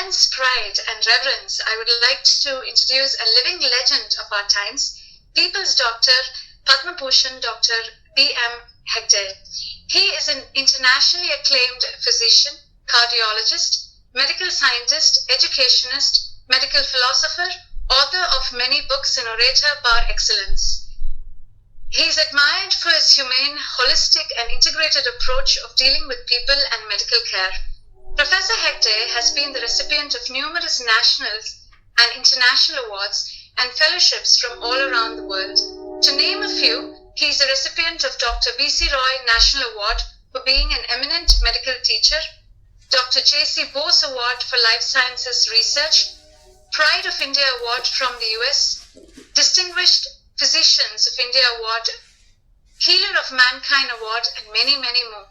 immense pride and reverence, I would like to introduce a living legend of our times, People's Doctor, Padma Bhushan Dr. B.M. Hegde. He is an internationally acclaimed physician, cardiologist, medical scientist, educationist, medical philosopher, author of many books and orator par excellence. He is admired for his humane, holistic and integrated approach of dealing with people and medical care. Professor Hegde has been the recipient of numerous national and international awards and fellowships from all around the world. To name a few, he is a recipient of Dr. B.C. Roy National Award for being an eminent medical teacher, Dr. J.C. Bose Award for Life Sciences Research, Pride of India Award from the US, Distinguished Physicians of India Award, Healer of Mankind Award, and many, many more.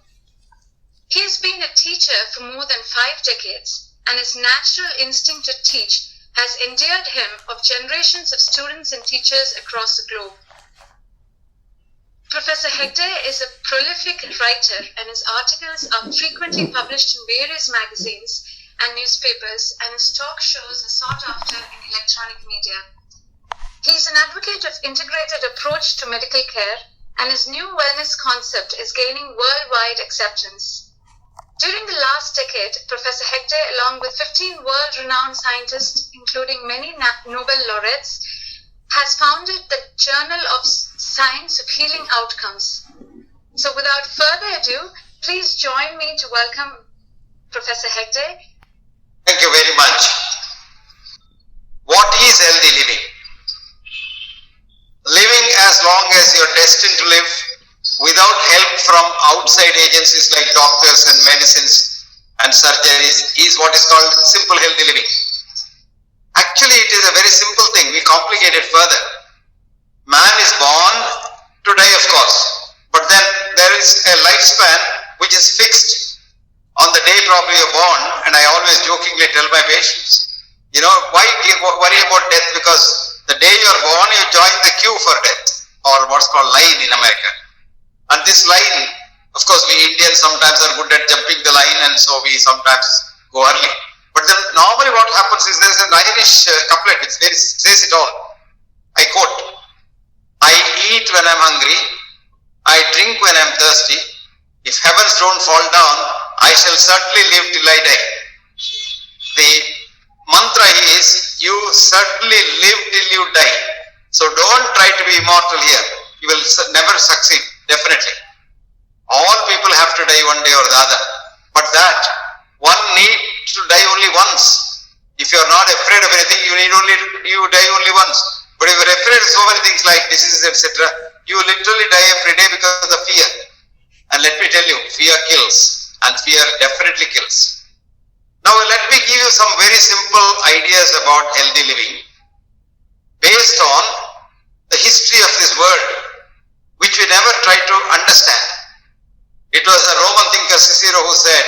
He has been a teacher for more than 5 decades, and his natural instinct to teach has endeared him of generations of students and teachers across the globe. Professor Hegde is a prolific writer, and his articles are frequently published in various magazines and newspapers, and his talk shows are sought after in electronic media. He is an advocate of integrated approach to medical care, and his new wellness concept is gaining worldwide acceptance. During the last decade, Professor Hegde, along with 15 world-renowned scientists, including many Nobel laureates, has founded the Journal of Science of Healing Outcomes. So without further ado, please join me to welcome Professor Hegde. Thank you very much. What is healthy living? Living as long as you're destined to live without help from outside agencies like doctors and medicines and surgeries is what is called simple healthy living. Actually, it is a very simple thing. We complicate it further. Man is born to die, of course, but then there is a lifespan which is fixed on the day probably you're born, and I always jokingly tell my patients, why worry about death? Because the day you're born, you join the queue for death, or what's called line in America. And this line, of course, we Indians sometimes are good at jumping the line, and so we sometimes go early. But then normally what happens is there's an Irish couplet which says it all. I quote, I eat when I'm hungry, I drink when I'm thirsty. If heavens don't fall down, I shall certainly live till I die. The mantra is, you certainly live till you die. So don't try to be immortal here. You will never succeed, definitely. All people have to die one day or the other. But that, one needs to die only once. If you are not afraid of anything, you die only once. But if you are afraid of so many things like diseases, etc., you literally die every day because of fear. And let me tell you, fear kills, and fear definitely kills. Now let me give you some very simple ideas about healthy living based on the history of this world, which we never try to understand. It was a Roman thinker, Cicero, who said,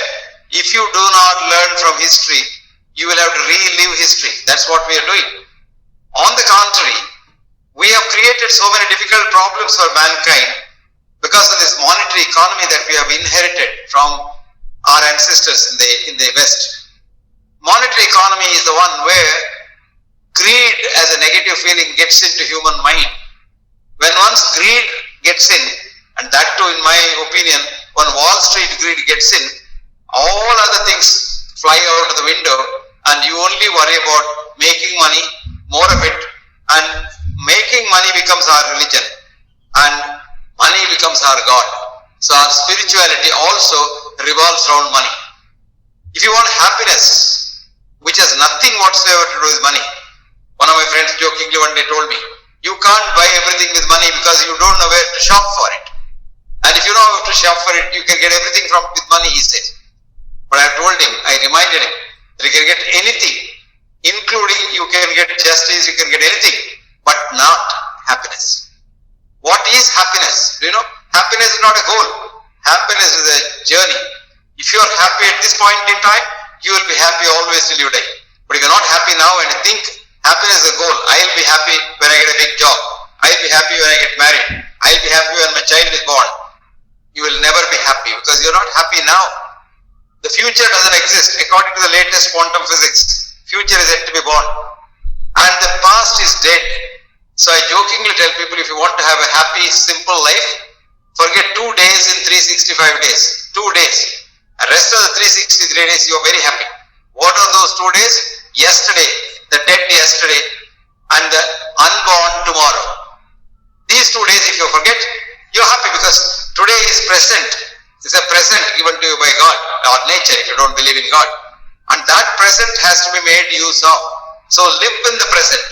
if you do not learn from history, you will have to relive history. That's what we are doing. On the contrary, we have created so many difficult problems for mankind because of this monetary economy that we have inherited from our ancestors in the West. Monetary economy is the one where greed as a negative feeling gets into human mind. When once greed gets in, and that too in my opinion, when Wall Street greed gets in, all other things fly out of the window and you only worry about making money, more of it, and making money becomes our religion and money becomes our God. So our spirituality also revolves around money. If you want happiness, which has nothing whatsoever to do with money, one of my friends jokingly one day told me, you can't buy everything with money because you don't know where to shop for it. And if you know how to shop for it, you can get everything with money, he says. But I told him, I reminded him, that you can get anything, including you can get justice, you can get anything, but not happiness. What is happiness? Do you know? Happiness is not a goal. Happiness is a journey. If you are happy at this point in time, you will be happy always till you die. But if you are not happy now and you think happiness is a goal, I will be happy when I get a big job. I will be happy when I get married. I will be happy when my child is born. You will never be happy because you are not happy now. The future doesn't exist according to the latest quantum physics. Future is yet to be born. And the past is dead. So I jokingly tell people, if you want to have a happy, simple life, forget 2 days in 365 days. 2 days. The rest of the 363 days, you are very happy. What are those 2 days? Yesterday, the dead yesterday, and the unborn tomorrow. These 2 days, if you forget, you're happy because today is present. It's a present given to you by God or nature if you don't believe in God. And that present has to be made use of. So live in the present.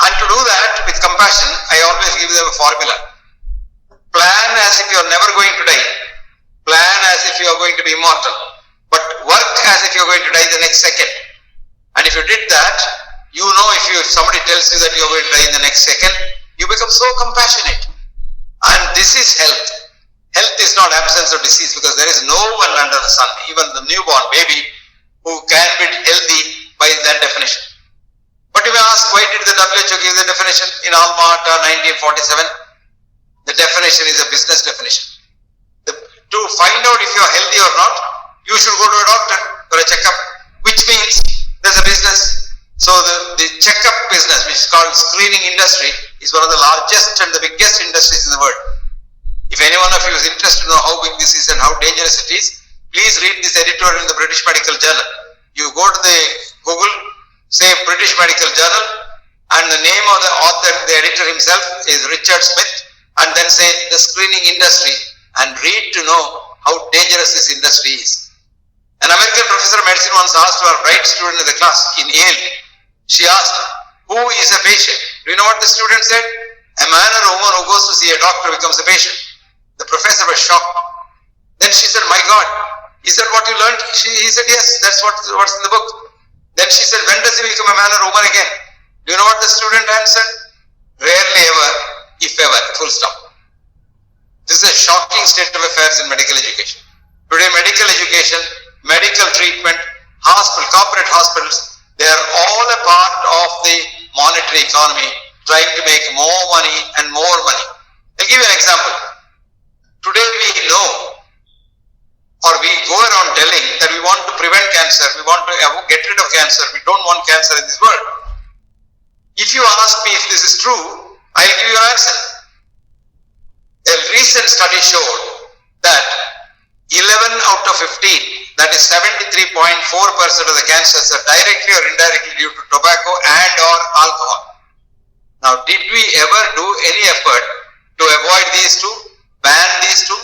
And to do that with compassion, I always give them a formula. Plan as if you are never going to die. Plan as if you are going to be immortal. But work as if you are going to die the next second. And if you did that, you know if somebody tells you that you are going to die in the next second, you become so compassionate. And this is health. Health is not absence of disease because there is no one under the sun, even the newborn baby, who can be healthy by that definition. But you may ask, why did the WHO give the definition in Alma Ata 1947? The definition is a business definition. To find out if you are healthy or not, you should go to a doctor for a checkup, which means there's a business. So the checkup business, which is called screening industry, is one of the largest and the biggest industries in the world. If any one of you is interested to know how big this is and how dangerous it is, please read this editorial in the British Medical Journal. You go to the Google, say British Medical Journal, and the name of the author, the editor himself is Richard Smith, and then say the screening industry, and read to know how dangerous this industry is. An American professor of medicine once asked her bright student in the class in Yale, she asked, who is a patient? Do you know what the student said? A man or a woman who goes to see a doctor becomes a patient. The professor was shocked. Then she said, my God, is that what you learned? He said, yes, that's what's in the book. Then she said, when does he become a man or woman again? Do you know what the student answered? Rarely ever, if ever, full stop. This is a shocking state of affairs in medical education. Today, medical education, medical treatment, corporate hospitals, they are all a part of the monetary economy, trying to make more money and more money. I'll give you an example. Today we know, or we go around telling that we want to prevent cancer, we want to get rid of cancer, we don't want cancer in this world. If you ask me if this is true, I'll give you an answer. A recent study showed that 11 out of 15, that is 73.4% of the cancers are directly or indirectly due to tobacco and or alcohol. Now, did we ever do any effort to avoid these two, ban these two?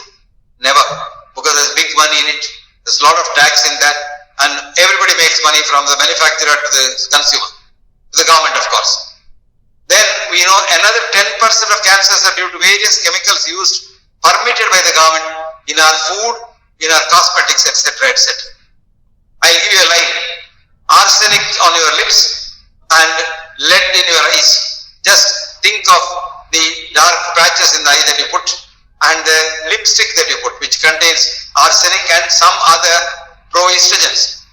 Never, because there's big money in it. There's a lot of tax in that, and everybody makes money from the manufacturer to the consumer, to the government, of course. Then we know another 10% of cancers are due to various chemicals used, permitted by the government in our food, in our cosmetics, etc., etc. I'll give you a line. Arsenic on your lips and lead in your eyes. Just think of the dark patches in the eye that you put and the lipstick that you put, which contains arsenic and some other pro-estrogens.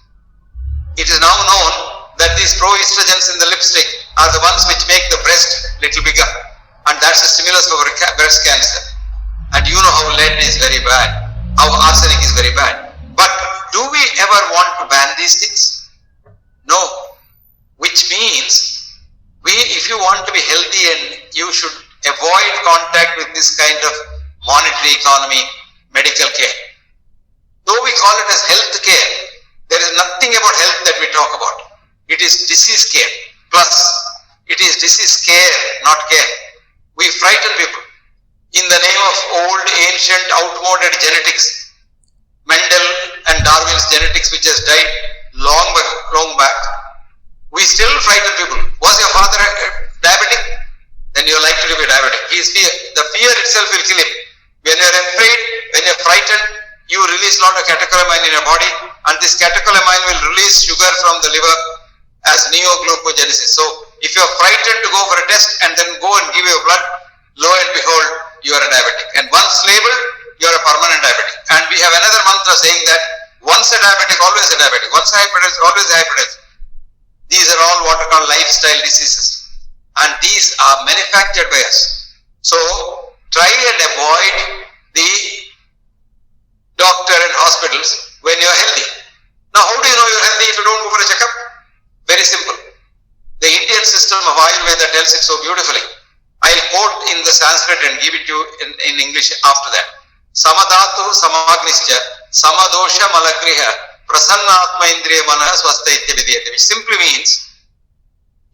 It is now known that these pro-estrogens in the lipstick are the ones which make the breast little bigger, and that's a stimulus for breast cancer. And you know how lead is very bad, how arsenic is very bad. But do we ever want to ban these things? No. Which means, if you want to be healthy, and you should avoid contact with this kind of monetary economy, medical care. Though we call it as health care, there is nothing about health that we talk about. It is disease care. Plus, it is disease care, not care. We frighten people in the name of old, ancient, outmoded genetics. Mendel and Darwin's genetics, which has died long back. We still frighten people. Was your father diabetic? Then you are likely to be diabetic. He is fear. The fear itself will kill him. When you are afraid, when you are frightened, you release a lot of catecholamine in your body, and this catecholamine will release sugar from the liver as neoglucogenesis. So, if you are frightened to go for a test and then go and give your blood, lo and behold, you are a diabetic. And once labeled, you are a permanent diabetic. And we have another mantra saying that once a diabetic, always a diabetic. Once a hypertensive, always a hypertensive. These are all what are called lifestyle diseases. And these are manufactured by us. So, try and avoid the doctor and hospitals when you are healthy. Now, how do you know you are healthy if you don't go for a checkup? Very simple. The Indian system of Ayurveda tells it so beautifully. I'll quote in the Sanskrit and give it to you in English after that. Samadhatu samagnischa samadosha malagriha prasannatma indriya manah swasthaitya vidhyate, which simply means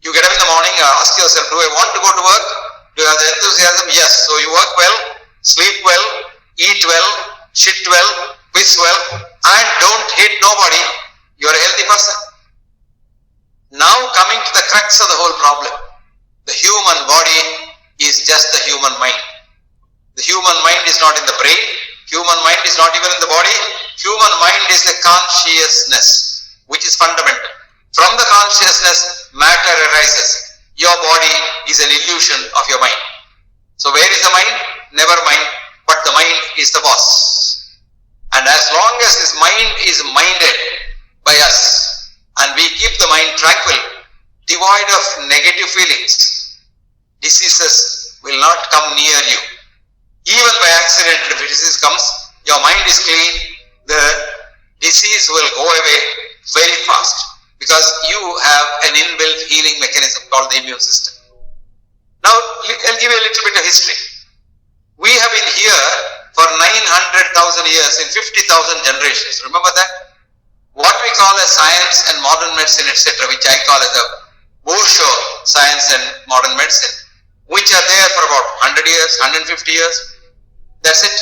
you get up in the morning, ask yourself, do I want to go to work? Do you have the enthusiasm? Yes. So you work well, sleep well, eat well, shit well, piss well, and don't hate nobody. You are a healthy person. Now coming to the crux of the whole problem. The human body is just the human mind. The human mind is not in the brain. Human mind is not even in the body. Human mind is a consciousness, which is fundamental. From the consciousness, matter arises. Your body is an illusion of your mind. So where is the mind? Never mind, but the mind is the boss. And as long as this mind is minded by us, and we keep the mind tranquil, devoid of negative feelings, diseases will not come near you. Even by accident, if a disease comes, your mind is clean, the disease will go away very fast, because you have an inbuilt healing mechanism called the immune system. Now, I'll give you a little bit of history. We have been here for 900,000 years in 50,000 generations. Remember that? What we call as science and modern medicine, etc., which I call as a bourgeois science and modern medicine, which are there for about 100 years, 150 years. That's it.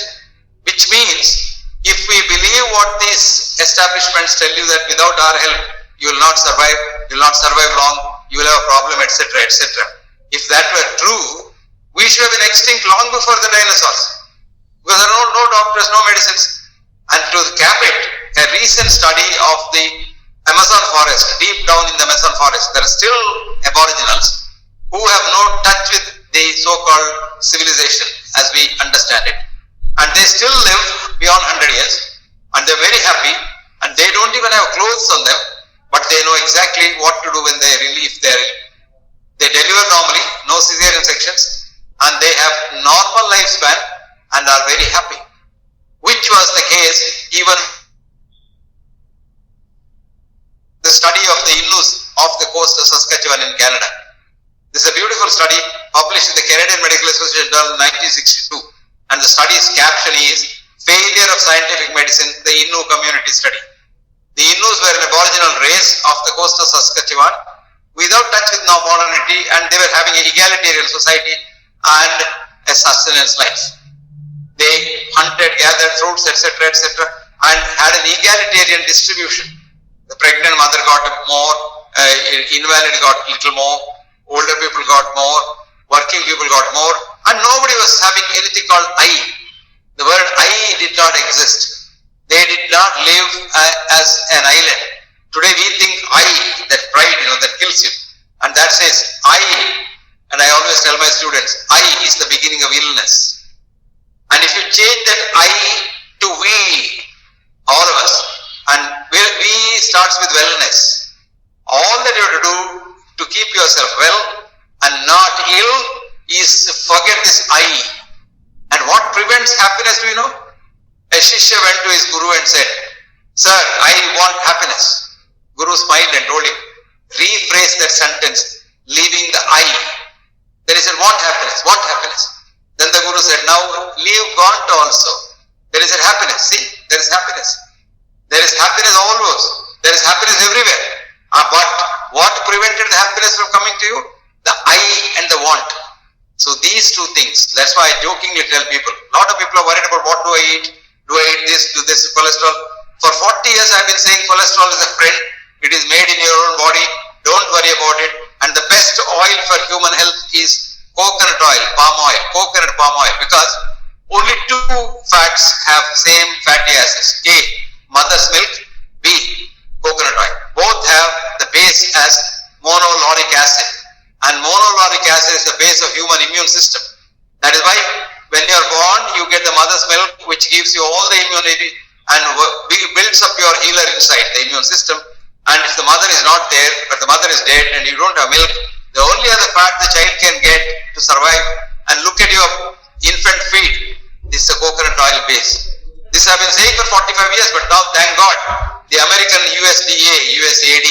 Which means, if we believe what these establishments tell you that without our help, you will not survive long, you will have a problem, etc., etc. If that were true, we should have been extinct long before the dinosaurs. Because there are no doctors, no medicines. And to cap it, a recent study of the Amazon forest, deep down in the Amazon forest, there are still aboriginals who have no touch with the so-called civilization as we understand it. And they still live beyond 100 years. And they're very happy. And they don't even have clothes on them. But they know exactly what to do when they relieve their ill. They deliver normally, no cesarean sections, and they have normal lifespan and are very happy. Which was the case even the study of the Innus off the coast of Saskatchewan in Canada. This is a beautiful study published in the Canadian Medical Association Journal 1962, and the study's caption is Failure of Scientific Medicine, the Innu Community Study. The Innus were an aboriginal race off the coast of Saskatchewan without touch with modernity, and they were having an egalitarian society and a sustenance life. They hunted, gathered fruits, etc., etc., and had an egalitarian distribution. The pregnant mother got more, invalid got little more, older people got more, working people got more, and nobody was having anything called I. The word I did not exist. They did not live as an island. Today we think I, that pride, that kills you. And that says I, and I always tell my students, I is the beginning of illness. And if you change that I to we, all of us, and we starts with wellness. All that you have to do to keep yourself well and not ill is forget this I. And what prevents happiness, do you know? A Shishya went to his Guru and said, Sir, I want happiness. Guru smiled and told him, rephrase that sentence, leaving the I. Then he said, want happiness, want happiness. Then the Guru said, now leave want also. There is a happiness, see, there is happiness. There is happiness always. There is happiness everywhere. But what prevented the happiness from coming to you? The I and the want. So these two things, that's why I jokingly tell people, a lot of people are worried about what do I eat? Do I eat this, do this, cholesterol? For 40 years I've been saying cholesterol is a friend. It is made in your own body. Don't worry about it. And the best oil for human health is coconut oil, palm oil, coconut palm oil, because only two fats have same fatty acids. A, mother's milk. B, coconut oil. Both have the base as monolauric acid. And monolauric acid is the base of human immune system. That is why when you are born, you get the mother's milk, which gives you all the immunity and builds up your healer inside the immune system. And if the mother is not there, but the mother is dead and you don't have milk, the only other fat the child can get to survive, and look at your infant feed, this is a coconut oil base. This I've been saying for 45 years, but now thank God, the American USAID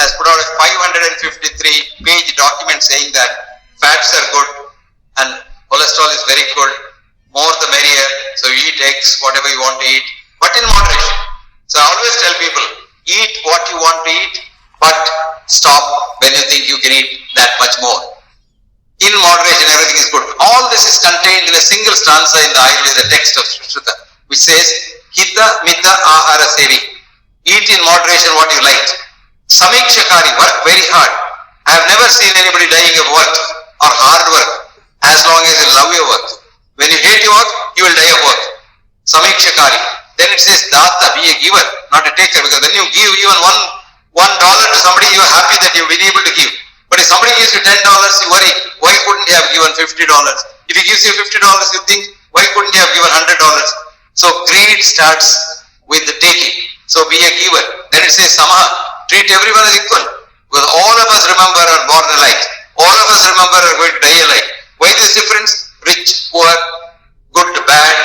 has put out a 553-page document saying that fats are good and cholesterol is very good, more the merrier, so you eat eggs, whatever you want to eat, but in moderation. So I always tell people, eat what you want to eat, but stop when you think you can eat that much more. In moderation, everything is good. All this is contained in a single stanza in the Ayurveda text of Shruta, which says, Hita Mita Ahara Sevi. Eat in moderation what you like. Samikshakari, work very hard. I have never seen anybody dying of work or hard work as long as you love your work. When you hate your work, you will die of work. Samikshakari. Then it says, Data, be a giver, not a taker, because when you give even $1 to somebody, you are happy that you've been able to give. But if somebody gives you $10, you worry, why couldn't he have given $50? If he gives you $50, you think, why couldn't he have given $100? So greed starts with the taking. So be a giver. Then it says Samaha, treat everyone as equal. Because all of us remember are born alike. All of us remember are going to die alike. Why this difference? Rich, poor, good, bad,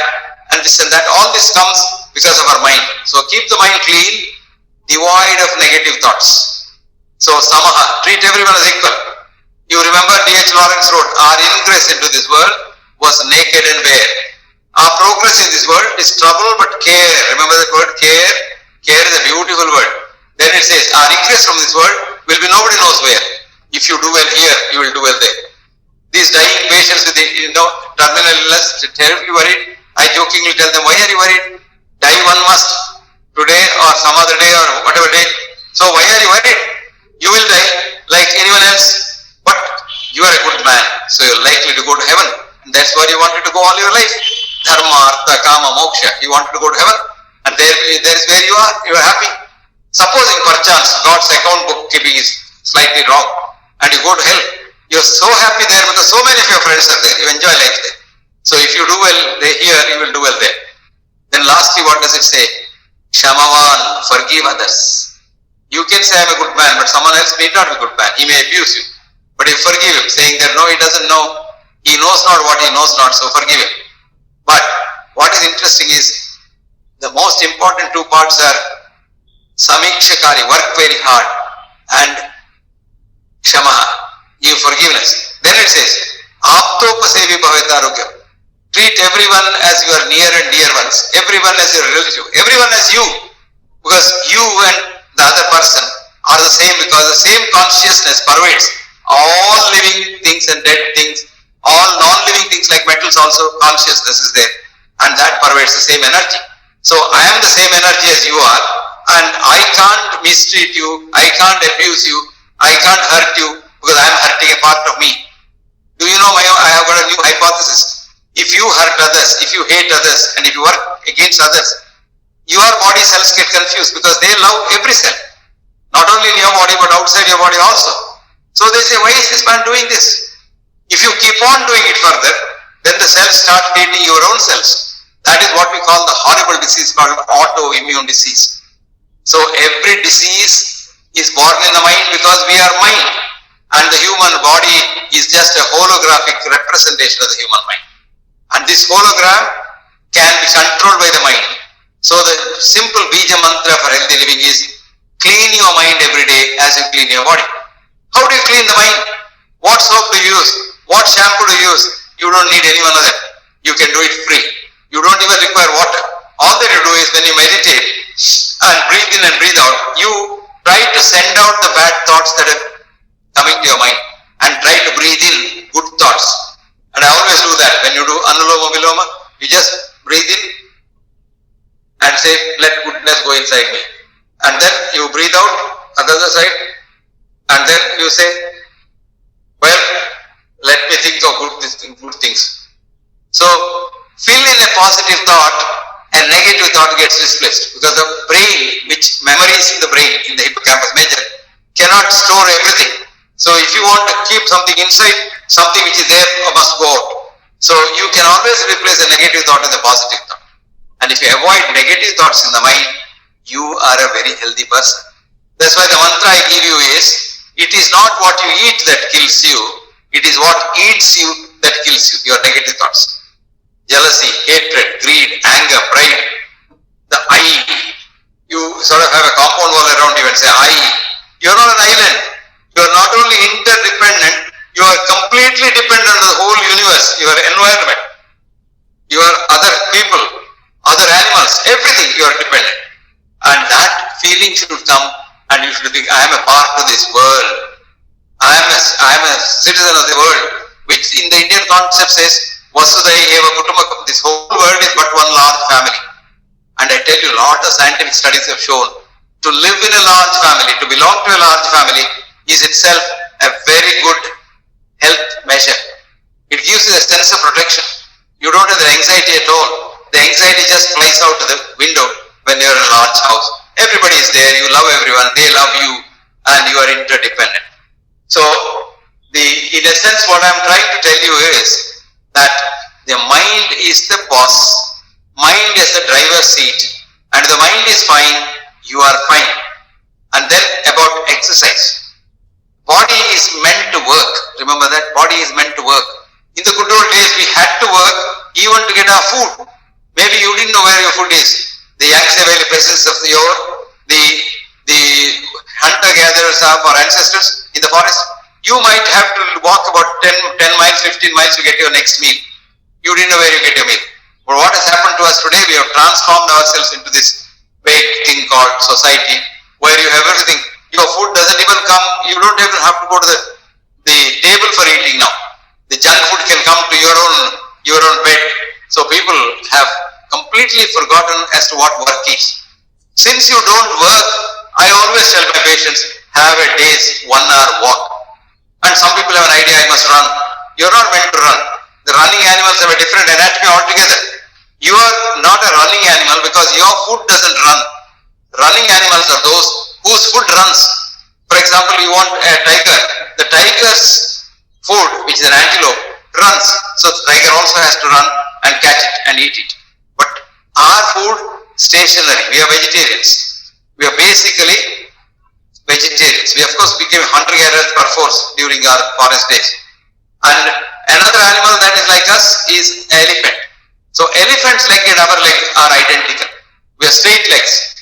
and this and that. All this comes because of our mind. So keep the mind clean, devoid of negative thoughts. So Samaha, treat everyone as equal. You remember D.H. Lawrence wrote, our ingress into this world was naked and bare. Our progress in this world is trouble but care. Remember that word care? Care is a beautiful word. Then it says, our ingress from this world will be nobody knows where. If you do well here, you will do well there. These dying patients with terminal illness, terribly worried. I jokingly tell them, why are you worried? Die one must. Today or some other day or whatever day. So why are you worried? You will die like anyone else. But you are a good man. So you are likely to go to heaven. And that's where you wanted to go all your life. Dharma, Artha, Kama, Moksha. You wanted to go to heaven. And there is where you are. You are happy. Supposing perchance God's account book keeping is slightly wrong and you go to hell, you are so happy there because so many of your friends are there. You enjoy life there. So if you do well here, you will do well there. Then lastly, what does it say? Shamavan, forgive others. You can say I'm a good man, but someone else may not be a good man. He may abuse you. But you forgive him, saying that no, he doesn't know. He knows not what he knows not, so forgive him. But what is interesting is the most important two parts are Samikshakari, work very hard, and Shamaha, give forgiveness. Then it says, Aptopasevi bhavetarogya. Treat everyone as your near and dear ones. Everyone as your relative. Everyone as you. Because you and the other person are the same, because the same consciousness pervades all living things and dead things. All non-living things like metals also, consciousness is there. And that pervades the same energy. So I am the same energy as you are, and I can't mistreat you, I can't abuse you, I can't hurt you because I am hurting a part of me. Do you know, I have got a new hypothesis. If you hurt others, if you hate others, and if you work against others, your body cells get confused because they love every cell. Not only in your body but outside your body also. So they say, why is this man doing this? If you keep on doing it further, then the cells start hating your own cells. That is what we call the horrible disease called autoimmune disease. So every disease is born in the mind because we are mind. And the human body is just a holographic representation of the human mind. And this hologram can be controlled by the mind. So the simple Bija mantra for healthy living is clean your mind every day as you clean your body. How do you clean the mind? What soap do you use? What shampoo do you use? You don't need any one of them. You can do it free. You don't even require water. All that you do is when you meditate and breathe in and breathe out, you try to send out the bad thoughts that are coming to your mind and try to breathe in good thoughts. And I always do that. When you do Anuloma Viloma, you just breathe in and say, let goodness go inside me. And then you breathe out on the other side and then you say, well, let me think of good things. So, fill in a positive thought and negative thought gets displaced because the brain, which memories in the brain, in the hippocampus major, cannot store everything. So if you want to keep something inside, something which is there must go out. So you can always replace a negative thought with a positive thought. And if you avoid negative thoughts in the mind, you are a very healthy person. That's why the mantra I give you is, it is not what you eat that kills you, it is what eats you that kills you, your negative thoughts. Jealousy, hatred, greed, anger, pride, The I, you sort of have a compound wall around you and say I. You are not an island. You are not only interdependent, you are completely dependent on the whole universe, your environment, your other people, other animals, everything you are dependent. And that feeling should come and you should think, I am a part of this world. I am a citizen of the world, which in the Indian concept says, Vasudhaiva Eva Kutumbakam. This whole world is but one large family. And I tell you, a lot of scientific studies have shown to live in a large family, to belong to a large family is itself a very good health measure. It gives you a sense of protection. You don't have the anxiety at all. The anxiety just flies out of the window when you are in a large house. Everybody is there, you love everyone, they love you, and you are interdependent. So, in a sense, what I am trying to tell you is that the mind is the boss, mind is the driver's seat, and the mind is fine, you are fine. And then about exercise. Body is meant to work. Remember that body is meant to work. In the good old days, we had to work even to get our food. Maybe you didn't know where your food is. The Yangtze Valley peasants of the hunter-gatherers of our ancestors in the forest, you might have to walk about 10 miles, 15 miles to get your next meal. You didn't know where you get your meal. But what has happened to us today, we have transformed ourselves into this big thing called society, where you have everything. Your food doesn't even come, you don't even have to go to the table for eating now. The junk food can come to your own bed. So people have completely forgotten as to what work is. Since you don't work, I always tell my patients, have a day's 1 hour walk. And some people have an idea, I must run. You're not meant to run. The running animals have a different anatomy altogether. You are not a running animal because your food doesn't run. Running animals are those whose food runs. For example, you want a tiger. The tiger's food, which is an antelope, runs. So the tiger also has to run and catch it and eat it. But our food, stationary. We are vegetarians. We are basically vegetarians. We of course became hunter-gatherers perforce during our forest days. And another animal that is like us is elephant. So elephant's leg and our leg are identical. We have straight legs.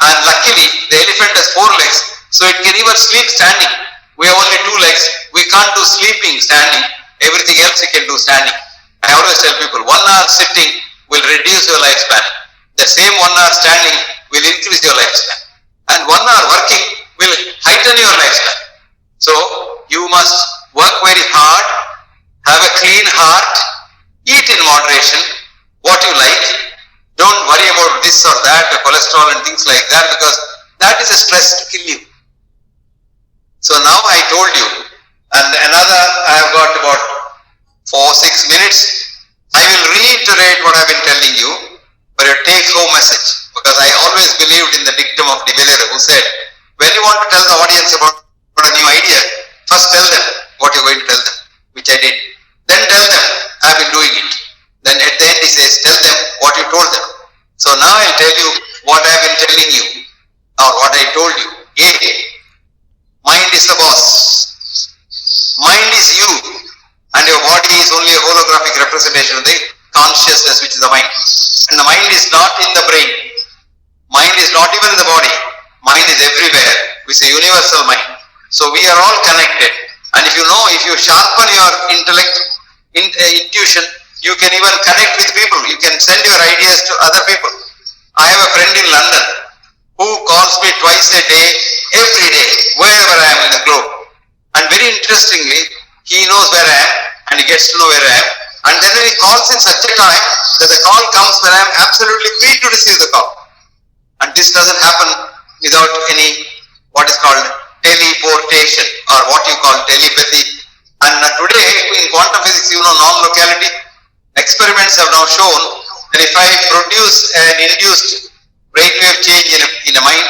And luckily, the elephant has 4 legs, so it can even sleep standing. We have only 2 legs. We can't do sleeping standing. Everything else we can do standing. I always tell people, 1 hour sitting will reduce your lifespan. The same 1 hour standing will increase your lifespan. And 1 hour working will heighten your lifespan. So, you must work very hard, have a clean heart, eat in moderation, what you like. Don't worry about this or that, or cholesterol and things like that, because that is a stress to kill you. So now I told you, and another, I have got about 4-6 minutes. I will reiterate what I have been telling you for your take-home message, because I always believed in the dictum of de Valera, who said, when you want to tell the audience about a new idea, first tell them what you are going to tell them, which I did. Then tell them, I have been doing it. Then at the end he says, tell them what you told them. So now I'll tell you what I've been telling you, or what I told you. A, mind is the boss. Mind is you, and your body is only a holographic representation of the consciousness, which is the mind. And the mind is not in the brain. Mind is not even in the body. Mind is everywhere. It's a universal mind. So we are all connected. And if you sharpen your intellect, intuition, you can even connect with people. You can send your ideas to other people. I have a friend in London who calls me twice a day, every day, wherever I am in the globe. And very interestingly, he knows where I am and he gets to know where I am. And then when he calls in such a time that the call comes when I am absolutely free to receive the call. And this doesn't happen without any, what is called teleportation, or what you call telepathy. And today in quantum physics, non-locality, experiments have now shown that if I produce an induced brainwave change in a mind,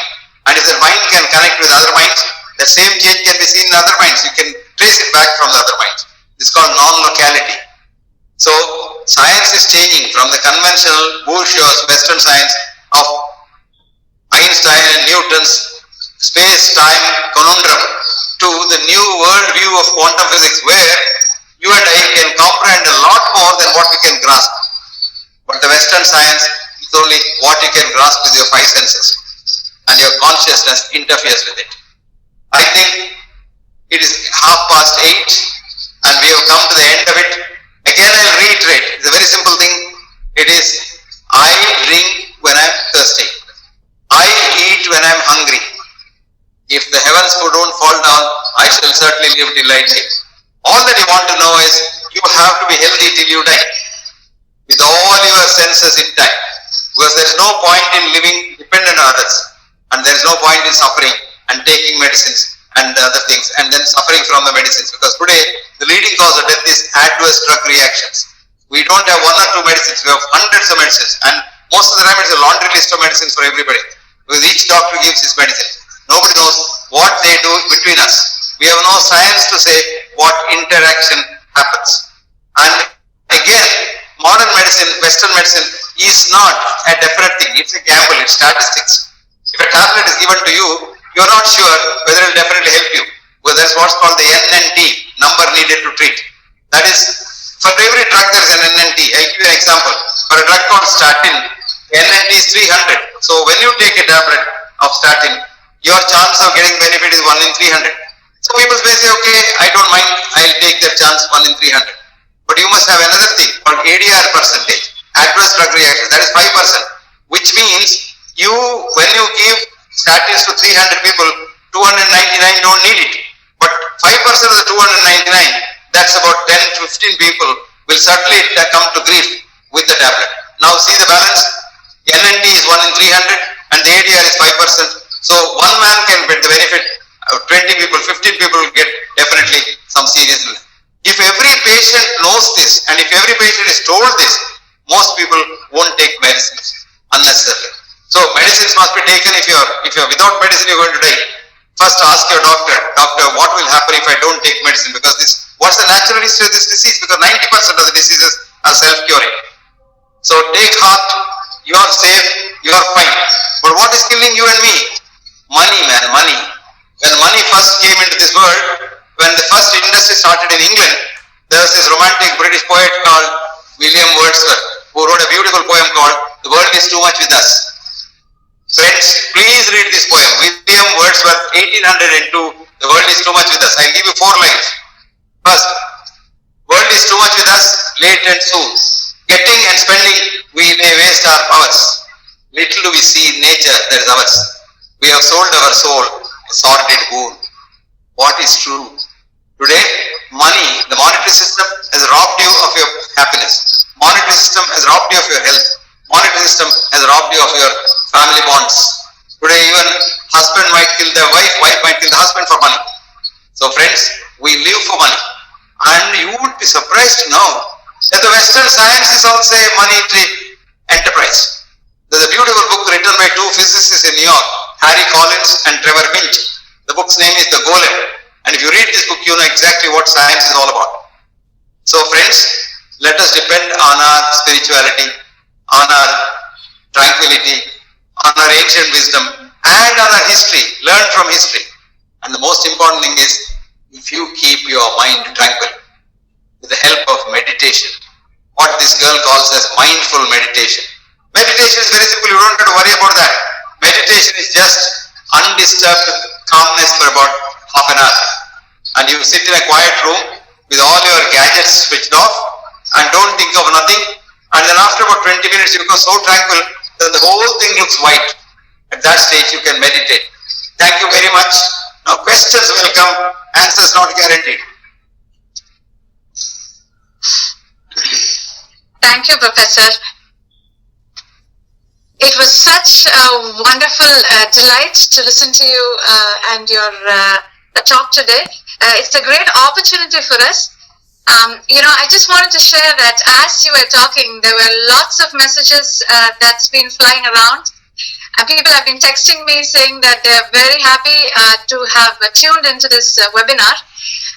and if the mind can connect with other minds, the same change can be seen in other minds. You can trace it back from the other minds. This is called non-locality. So science is changing from the conventional bourgeois Western science of Einstein and Newton's space-time conundrum to the new world view of quantum physics, where you and I can comprehend a lot more than what we can grasp. But the Western science It's only what you can grasp with your five senses, and your consciousness interferes with it. I think it is 8:30, and we have come to the end of it. Again, I'll reiterate, it's a very simple thing. It is, I drink when I'm thirsty. I eat when I'm hungry. If the heavens don't fall down, I shall certainly live till I die. All that you want to know is, you have to be healthy till you die, with all your senses intact. Because there is no point in living dependent on others, and there is no point in suffering and taking medicines and other things, and then suffering from the medicines. Because today, the leading cause of death is adverse drug reactions. We don't have one or two medicines, we have hundreds of medicines, and most of the time it's a laundry list of medicines for everybody. Because each doctor gives his medicine. Nobody knows what they do between us. We have no science to say what interaction happens. And again, modern medicine, Western medicine is not a definite thing. It's a gamble, it's statistics. If a tablet is given to you, you're not sure whether it will definitely help you. Because that's what's called the NNT, number needed to treat. That is, for every drug there is an NNT. I'll give you an example. For a drug called statin, NNT is 300. So when you take a tablet of statin, your chance of getting benefit is 1 in 300. So people may say, okay, I don't mind, I'll take that chance 1 in 300. But you must have another thing called ADR percentage, adverse drug reaction, that is 5%, which means when you give statins to 300 people, 299 don't need it. But 5% of the 299, that's about 10 to 15 people will certainly come to grief with the tablet. Now see the balance, NNT is 1 in 300 and the ADR is 5%. So one man can get the benefit, 20 people, 15 people will get definitely some serious illness. If every patient knows this, and if every patient is told this, most people won't take medicines unnecessarily. So medicines must be taken. If you're without medicine, you're going to die. First ask your doctor, what will happen if I don't take medicine? Because what's the natural history of this disease? Because 90% of the diseases are self-curing. So take heart, you are safe, you are fine. But what is killing you and me? Money, man, money. When money first came into this world, when the first industry started in England, there was this romantic British poet called William Wordsworth, who wrote a beautiful poem called "The World is Too Much with Us." Friends, please read this poem. William Wordsworth, 1802, "The World is Too Much with Us." I'll give you 4 lines. First, world is too much with us, late and soon. Getting and spending, we may waste our powers. Little do we see in nature that is ours. We have sold our soul, a sordid boon. What is true? Today, money, the monetary system has robbed you of your happiness. Monetary system has robbed you of your health. Monetary system has robbed you of your family bonds. Today, even husband might kill their wife, wife might kill the husband for money. So friends, we live for money. And you would be surprised to know that the Western science is also a monetary enterprise. There's a beautiful book written by 2 physicists in New York, Harry Collins and Trevor Finch. The book's name is The Golem. And if you read this book, you know exactly what science is all about. So friends, let us depend on our spirituality, on our tranquility, on our ancient wisdom, and on our history. Learn from history. And the most important thing is, if you keep your mind tranquil with the help of meditation, what this girl calls as mindful meditation. Meditation is very simple, you don't have to worry about that. Meditation is just undisturbed calmness for about half an hour. And you sit in a quiet room with all your gadgets switched off and don't think of nothing. And then after about 20 minutes you become so tranquil that the whole thing looks white. At that stage you can meditate. Thank you very much. Now questions will come, answers not guaranteed. Thank you, Professor. It was such a wonderful delight to listen to you and your talk today. It's a great opportunity for us. I just wanted to share that as you were talking, there were lots of messages that's been flying around. And people have been texting me saying that they're very happy to have tuned into this webinar.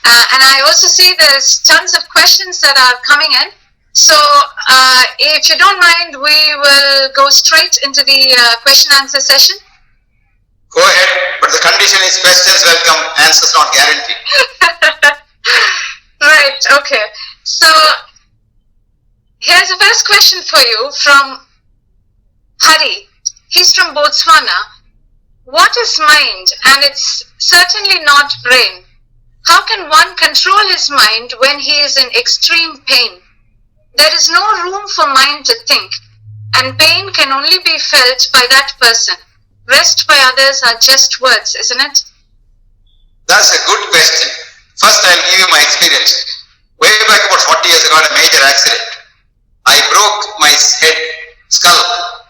And I also see there's tons of questions that are coming in. So if you don't mind, we will go straight into the question answer session. Go ahead, but the condition is questions welcome, answers not guaranteed. Right, okay. So here's the first question for you from Hari. He's from Botswana. What is mind? And it's certainly not brain. How can one control his mind when he is in extreme pain? There is no room for mind to think, and pain can only be felt by that person. Rest by others are just words, isn't it? That's a good question. First, I'll give you my experience. Way back about 40 years ago, I had a major accident. I broke my head, skull,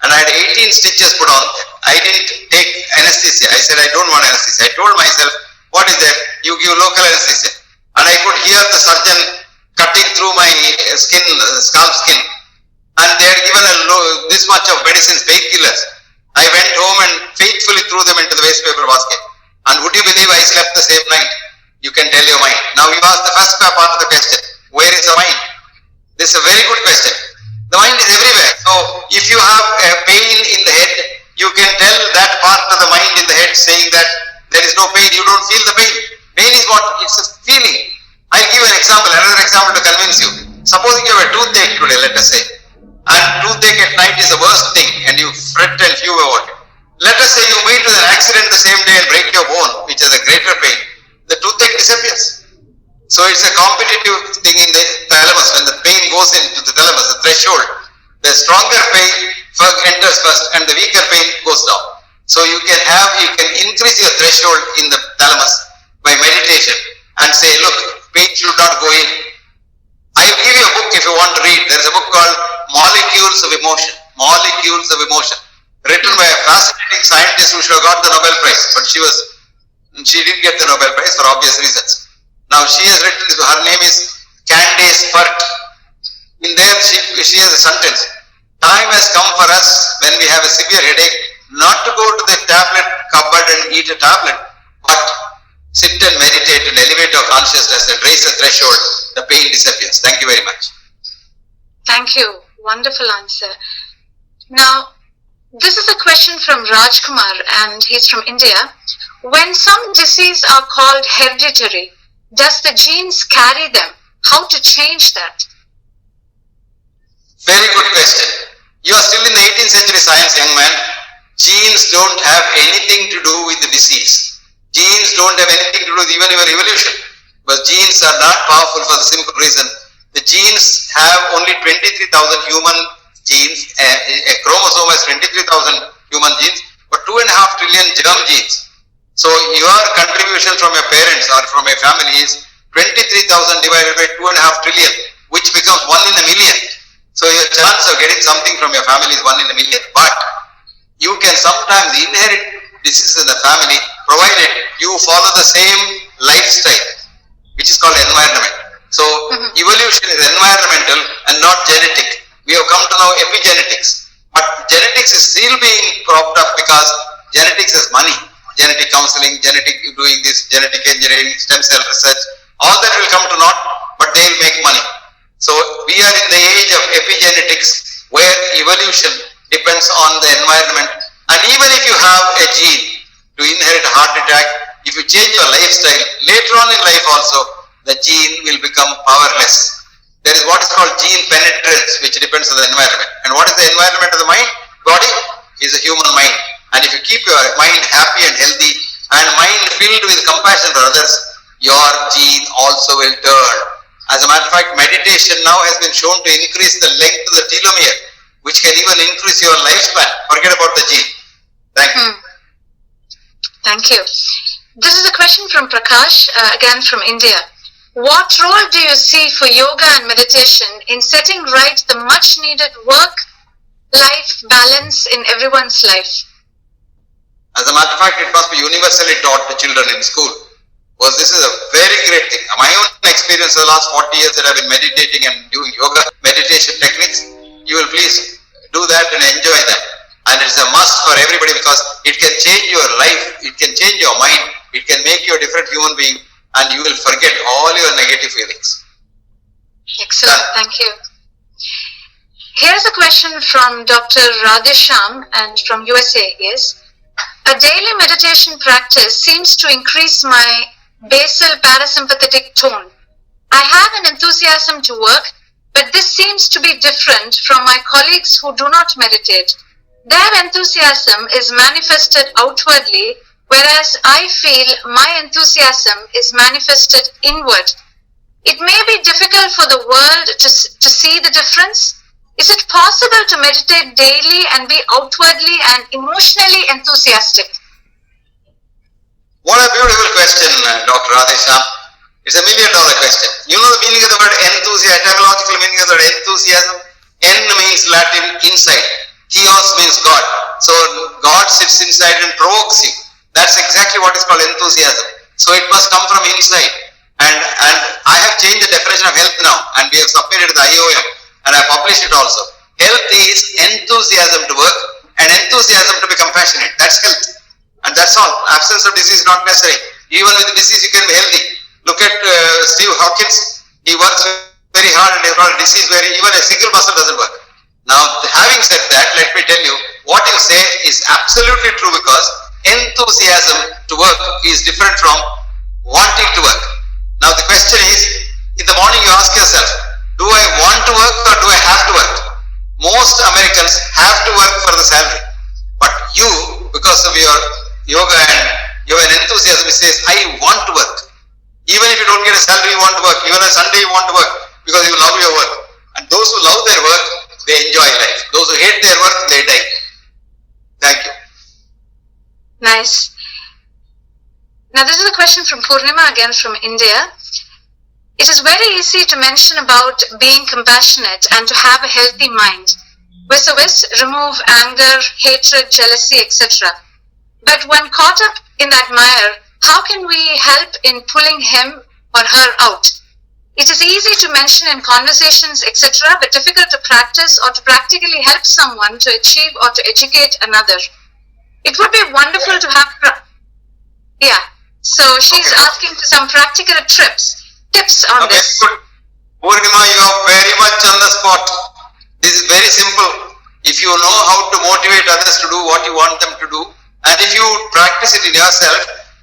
and I had 18 stitches put on. I didn't take anesthesia. I said, I don't want anesthesia. I told myself, what is that? You give local anesthesia. And I could hear the surgeon cutting through my skin, scalp skin. And they had given this much of medicines, painkillers. I went home and faithfully threw them into the waste paper basket. And would you believe I slept the same night? You can tell your mind. Now you ask the first part of the question. Where is the mind? This is a very good question. The mind is everywhere. So if you have a pain in the head, you can tell that part of the mind in the head saying that there is no pain. You don't feel the pain. Pain is what? It's a feeling. I'll give you an example, another example to convince you. Supposing you have a toothache today, let us say. And toothache at night is the worst thing and you fret and fume about it. Let us say you meet with an accident the same day and break your bone, which is a greater pain. The toothache disappears. So it's a competitive thing in the thalamus. When the pain goes into the thalamus, the threshold, the stronger pain enters first and the weaker pain goes down. So you can increase your threshold in the thalamus by meditation and say, look, pain should not go in. I'll give you a book if you want to read. There is a book called Molecules of Emotion. Molecules of Emotion. Written by a fascinating scientist who should have got the Nobel Prize, but she didn't get the Nobel Prize for obvious reasons. Now she has written, her name is Candace Pert. In there she has a sentence. Time has come for us when we have a severe headache not to go to the tablet cupboard and eat a tablet, but sit and meditate and elevate our consciousness and raise the threshold. The pain disappears. Thank you very much. Thank you. Wonderful answer. Now, this is a question from Rajkumar and he's from India. When some diseases are called hereditary, does the genes carry them? How to change that? Very good question. You are still in the 18th century science, young man. Genes don't have anything to do with the disease. Genes don't have anything to do with even your evolution. But genes are not powerful for the simple reason. The genes have only 23,000 human genes. A chromosome has 23,000 human genes, but 2.5 trillion germ genes. So your contribution from your parents or from a family is 23,000 divided by 2.5 trillion, which becomes 1 in a million. So your chance of getting something from your family is 1 in a million. But you can sometimes inherit diseases in the family, provided you follow the same lifestyle, which is called environment. So evolution is environmental and not genetic. We have come to know epigenetics. But genetics is still being propped up because genetics is money. Genetic counseling, genetic doing this, genetic engineering, stem cell research, all that will come to naught, but they will make money. So we are in the age of epigenetics where evolution depends on the environment. And even if you have a gene to inherit a heart attack, if you change your lifestyle, later on in life also, the gene will become powerless. There is what is called gene penetrance, which depends on the environment. And what is the environment of the mind? Body is a human mind. And if you keep your mind happy and healthy and mind filled with compassion for others, your gene also will turn. As a matter of fact, meditation now has been shown to increase the length of the telomere, which can even increase your lifespan. Forget about the gene. Thank you. Thank you. This is a question from Prakash, again from India. What role do you see for yoga and meditation in setting right the much needed work-life balance in everyone's life? As a matter of fact, it must be universally taught to children in school. Because this is a very great thing. My own experience in the last 40 years that I've been meditating and doing yoga, meditation techniques, you will please do that and enjoy them. And it's a must for everybody because it can change your life, it can change your mind, it can make you a different human being and you will forget all your negative feelings. Excellent, thank you. Here's a question from Dr. Radhesham and from USA is, a daily meditation practice seems to increase my basal parasympathetic tone. I have an enthusiasm to work, but this seems to be different from my colleagues who do not meditate. Their enthusiasm is manifested outwardly, whereas I feel my enthusiasm is manifested inward. It may be difficult for the world to see the difference. Is it possible to meditate daily and be outwardly and emotionally enthusiastic? What a beautiful question, Dr. Radhesham. It's $1 million question. You know the meaning of the word enthusiasm, etymological meaning of the word enthusiasm? En means Latin inside. Theos means God. So God sits inside and provokes you. That's exactly what is called enthusiasm. So it must come from inside. And I have changed the definition of health now, and we have submitted to the IOM, and I published it also. Health is enthusiasm to work and enthusiasm to be compassionate. That's health. And that's all. Absence of disease is not necessary. Even with the disease, you can be healthy. Look at Steve Hawkins. He works very hard and he's got a disease where even a single muscle doesn't work. Now, having said that, let me tell you, what you say is absolutely true, because enthusiasm to work is different from wanting to work. Now, the question is, in the morning you ask yourself, do I want to work or do I have to work? Most Americans have to work for the salary. But you, because of your yoga and your enthusiasm, says, I want to work. Even if you don't get a salary, you want to work. Even on Sunday, you want to work because you love your work. And those who love their work, they enjoy life. Those who hate their work, they die. Thank you. Nice. Now, this is a question from Purnima, again from India. It is very easy to mention about being compassionate and to have a healthy mind. Vis remove anger, hatred, jealousy, etc. But when caught up in that mire, how can we help in pulling him or her out? It is easy to mention in conversations, etc., but difficult to practice or to practically help someone to achieve or to educate another. It would be wonderful to have... So she's asking for some practical tips on this. Good. Purnima, you are very much on the spot. This is very simple. If you know how to motivate others to do what you want them to do, and if you practice it in yourself,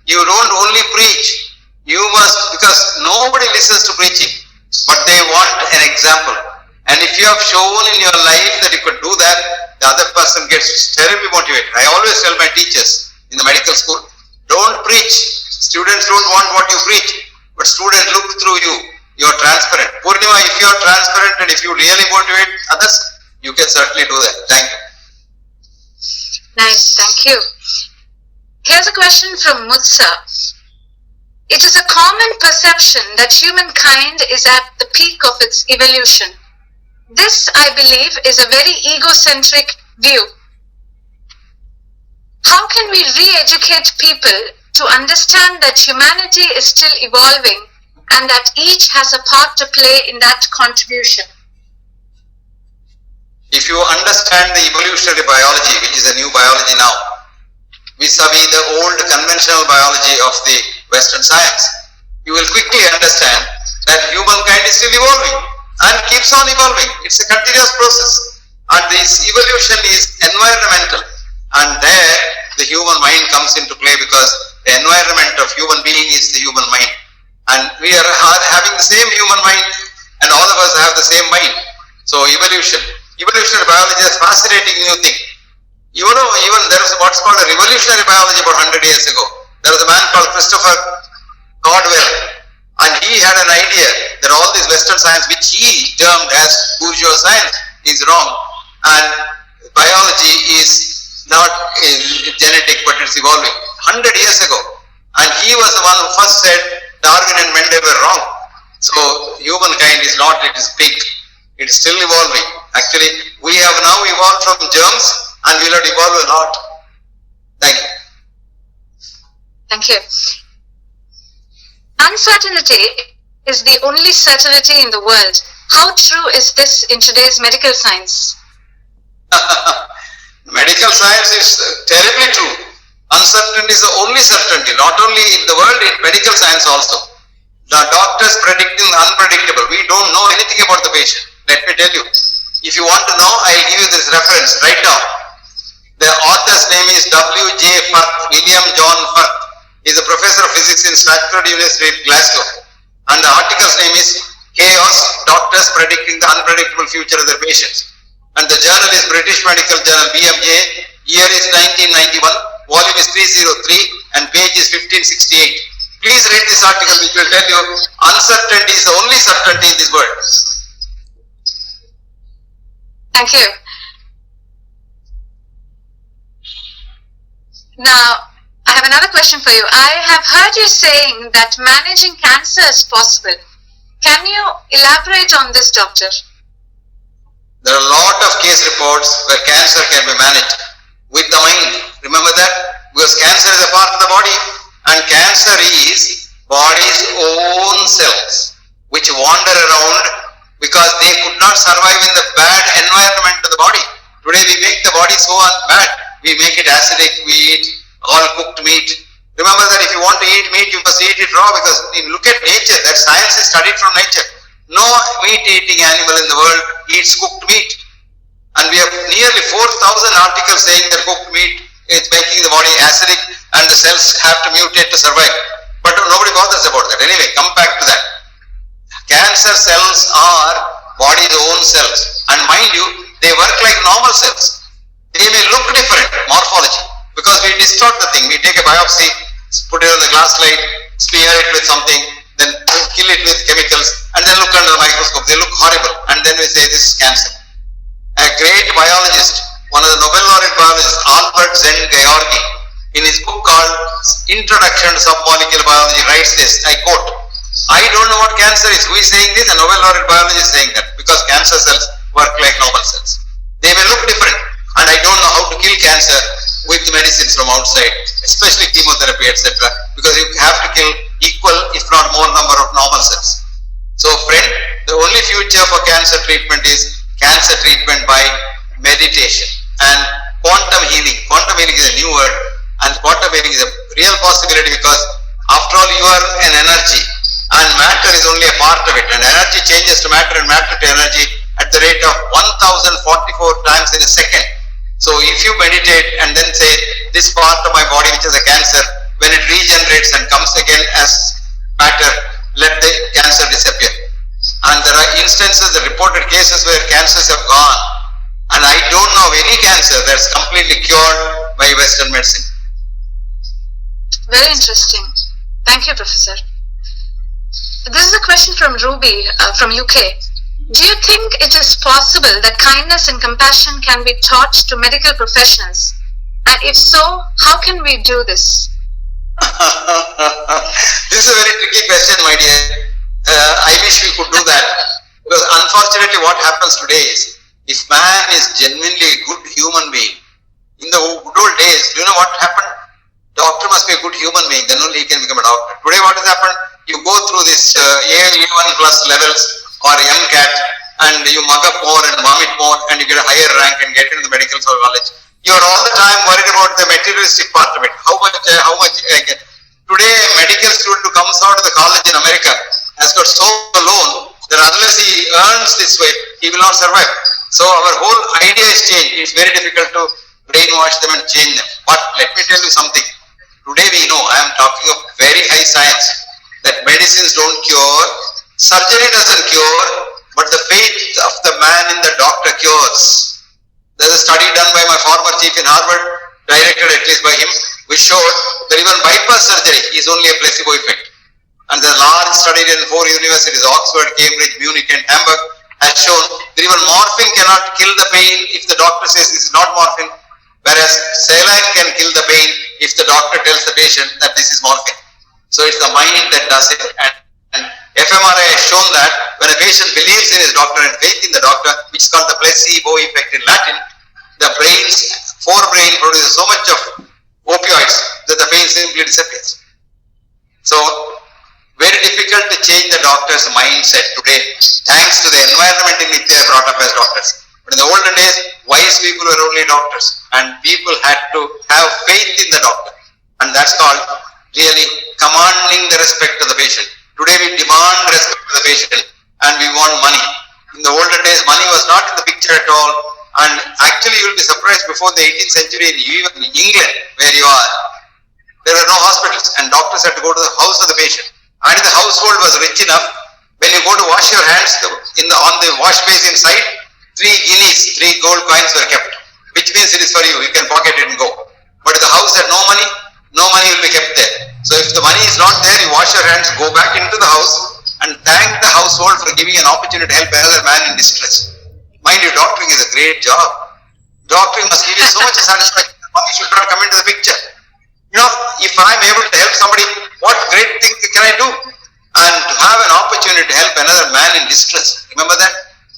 you don't only preach. You must, because nobody listens to preaching, but they want an example. And if you have shown in your life that you could do that, the other person gets terribly motivated. I always tell my teachers in the medical school, don't preach. Students don't want what you preach, but students look through you. You are transparent. Purnima, if you are transparent and if you really motivate others, you can certainly do that. Thank you. Nice, thank you. Here's a question from Mutsa. It is a common perception that humankind is at the peak of its evolution. This, I believe, is a very egocentric view. How can we re-educate people to understand that humanity is still evolving and that each has a part to play in that contribution? If you understand the evolutionary biology, which is a new biology now, vis-a-vis the old conventional biology of the Western science, you will quickly understand that humankind is still evolving and keeps on evolving. It's a continuous process. And this evolution is environmental. And there the human mind comes into play, because the environment of human being is the human mind. And we are having the same human mind, and all of us have the same mind. So evolutionary biology is a fascinating new thing. You know, even there was what's called a revolutionary biology about 100 years ago. There was a man called Christopher Caldwell, and he had an idea that all this Western science, which he termed as bourgeois science, is wrong. And biology is not genetic, but it's evolving. 100 years ago. And he was the one who first said Darwin and Mendel were wrong. So humankind is not at its peak. It is still evolving. Actually, we have now evolved from germs, and we will evolve a lot. Thank you. Thank you. Uncertainty is the only certainty in the world. How true is this in today's medical science? Medical science is terribly true. Uncertainty is the only certainty, not only in the world, in medical science also. The doctors predicting the unpredictable. We don't know anything about the patient. Let me tell you. If you want to know, I'll give you this reference right now. The author's name is W.J. Firth, William John Firth. He is a professor of physics in Stratford University, Glasgow. And the article's name is Chaos, Doctors Predicting the Unpredictable Future of Their Patients. And the journal is British Medical Journal, BMJ. Year is 1991, volume is 303 and page is 1568. Please read this article which will tell you uncertainty is the only certainty in this world. Thank you. Now, I have another question for you. I have heard you saying that managing cancer is possible. Can you elaborate on this, doctor? There are a lot of case reports where cancer can be managed with the mind. Remember that? Because cancer is a part of the body, and cancer is body's own cells which wander around because they could not survive in the bad environment of the body. Today we make the body so bad. We make it acidic, we eat all cooked meat. Remember that if you want to eat meat, you must eat it raw, because look at nature, that science is studied from nature. No meat-eating animal in the world eats cooked meat. And we have nearly 4,000 articles saying that cooked meat is making the body acidic and the cells have to mutate to survive. But nobody bothers about that. Anyway, come back to that. Cancer cells are body's own cells. And mind you, they work like normal cells. They may look different, morphology, because we distort the thing. We take a biopsy, put it on the glass slide, smear it with something, then kill it with chemicals, and then look under the microscope. They look horrible, and then we say this is cancer. A great biologist, one of the Nobel laureate biologists, Albert Szent-Györgyi, in his book called Introduction to Submolecular Biology, writes this, I quote, I don't know what cancer is. Who is saying this? A Nobel laureate biologist is saying that, because cancer cells work like normal cells. They may look different, and I don't know how to kill cancer with medicines from outside, especially chemotherapy, etc., because you have to kill equal, if not more, number of normal cells. So friend, the only future for cancer treatment is cancer treatment by meditation and quantum healing. Quantum healing is a new word, and quantum healing is a real possibility, because after all you are an energy and matter is only a part of it, and energy changes to matter and matter to energy at the rate of 1044 times in a second. So if you meditate and then say, this part of my body which is a cancer, when it regenerates and comes again as matter, let the cancer disappear. And there are instances, the reported cases where cancers have gone, and I don't know of any cancer that's completely cured by Western medicine. Very interesting. Thank you, Professor. This is a question from Ruby from UK. Do you think it is possible that kindness and compassion can be taught to medical professionals? And if so, how can we do this? This is a very tricky question, my dear. I wish we could do that. Because unfortunately what happens today is, if man is genuinely a good human being, in the good old days, do you know what happened? Doctor must be a good human being, then only he can become a doctor. Today what has happened? You go through this A1 plus levels or MCAT, and you mug up more and vomit more, and you get a higher rank and get into the medical college. You are all the time worried about the materialistic part of it. How much I get. Today, a medical student who comes out of the college in America has got so loan that unless he earns this way, he will not survive. So our whole idea is changed. It's very difficult to brainwash them and change them. But let me tell you something. Today we know, I am talking of very high science, that medicines don't cure, surgery doesn't cure, but the faith of the man in the doctor cures. There's a study done by my former chief in Harvard, directed at least by him, which showed that even bypass surgery is only a placebo effect. And the large study in 4 universities, Oxford, Cambridge, Munich and Hamburg, has shown that even morphine cannot kill the pain if the doctor says this is not morphine, whereas saline can kill the pain if the doctor tells the patient that this is morphine. So it's the mind that does it, and fMRI has shown that when a patient believes in his doctor and faith in the doctor, which is called the placebo effect in Latin, the brain's forebrain produces so much of opioids that the pain simply disappears. So very difficult to change the doctor's mindset today, thanks to the environment in which they are brought up as doctors. But in the olden days, wise people were only doctors, and people had to have faith in the doctor, and that's called really commanding the respect of the patient. Today we demand respect of the patient, and we want money. In the olden days, money was not in the picture at all, and actually you will be surprised, before the 18th century in England, where you are, there were no hospitals, and doctors had to go to the house of the patient. And if the household was rich enough, when you go to wash your hands on the wash basin side, 3 gold coins were kept, which means it is for you. You can pocket it and go. But if the house had no money will be kept there. So if the money is not there, you wash your hands, go back into the house and thank the household for giving an opportunity to help another man in distress. Mind you, doctoring is a great job. Doctoring must give you so much satisfaction. Money should not come into the picture. If I am able to help somebody, what great thing can I do? And to have an opportunity to help another man in distress. Remember that?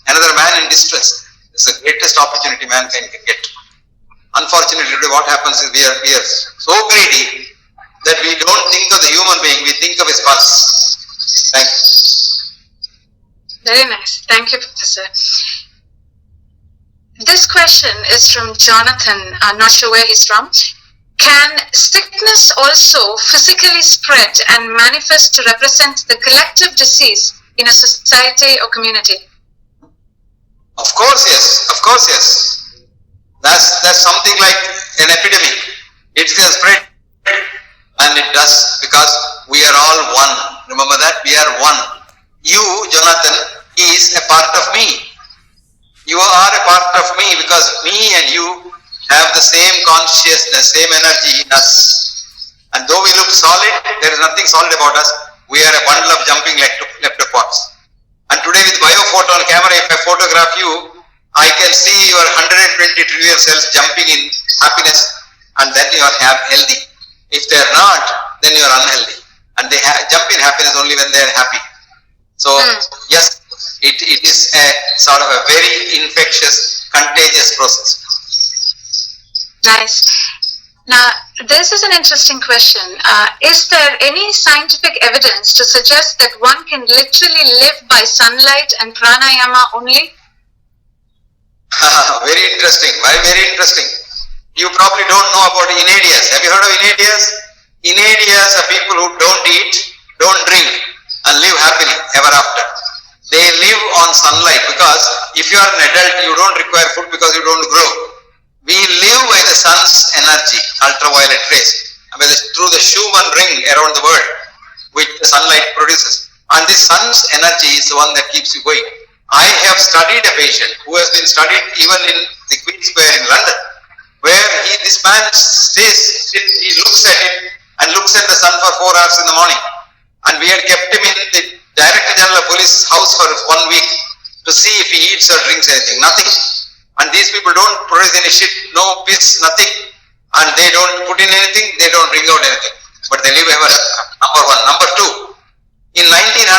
Another man in distress is the greatest opportunity mankind can get. Unfortunately, today what happens is we are so greedy that we don't think of the human being, we think of his purse. Thank you. Very nice. Thank you, Professor. This question is from Jonathan. I'm not sure where he's from. Can sickness also physically spread and manifest to represent the collective disease in a society or community? Of course, yes. Of course, yes. That's something like an epidemic. It can spread, and it does, because we are all one. Remember that? We are one. You, Jonathan, is a part of me. You are a part of me because me and you have the same consciousness, same energy in us. And though we look solid, there is nothing solid about us. We are a bundle of jumping leptopods. And today with biophoton camera, if I photograph you, I can see your 120 trillion cells jumping in happiness, and then you are healthy. If they are not, then you are unhealthy. And they jump in happiness only when they are happy. So yes, it is a sort of a very infectious, contagious process. Nice. Now, this is an interesting question. Is there any scientific evidence to suggest that one can literally live by sunlight and pranayama only? Very interesting. Very interesting. You probably don't know about Inadias. Have you heard of Inadias? Inadias are people who don't eat, don't drink, and live happily ever after. They live on sunlight because if you are an adult, you don't require food because you don't grow. We live by the sun's energy, ultraviolet rays, through the Schumann ring around the world, which the sunlight produces. And this sun's energy is the one that keeps you going. I have studied a patient who has been studied even in the Queen Square in London, where this man stays, he looks at it and looks at the sun for 4 hours in the morning. And we had kept him in the Director General of Police house for 1 week to see if he eats or drinks anything. Nothing. And these people don't produce any shit, no piss, nothing. And they don't put in anything, they don't bring out anything. But they live ever. Number one. Number two, in 1903,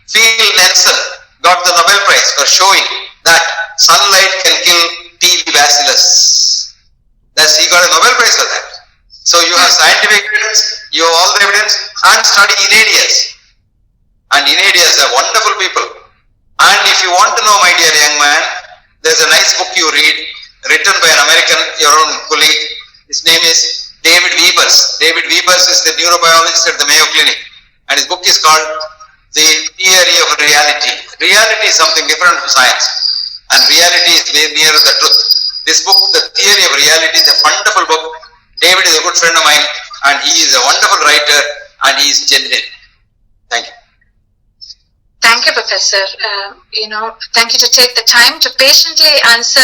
Phil Nelson got the Nobel Prize for showing that sunlight can kill TB bacillus. He got a Nobel Prize for that. So you have scientific evidence, you have all the evidence, and study Inadias. And Inadias are wonderful people. And if you want to know, my dear young man, there's a nice book you read, written by an American, your own colleague. His name is David Wiebers. David Wiebers is the neurobiologist at the Mayo Clinic. And his book is called The Theory of Reality. Reality is something different from science. And reality is nearer the truth. This book, The Theory of Reality, is a wonderful book. David is a good friend of mine, and he is a wonderful writer, and he is genuine. Thank you. Thank you, Professor. Thank you to take the time to patiently answer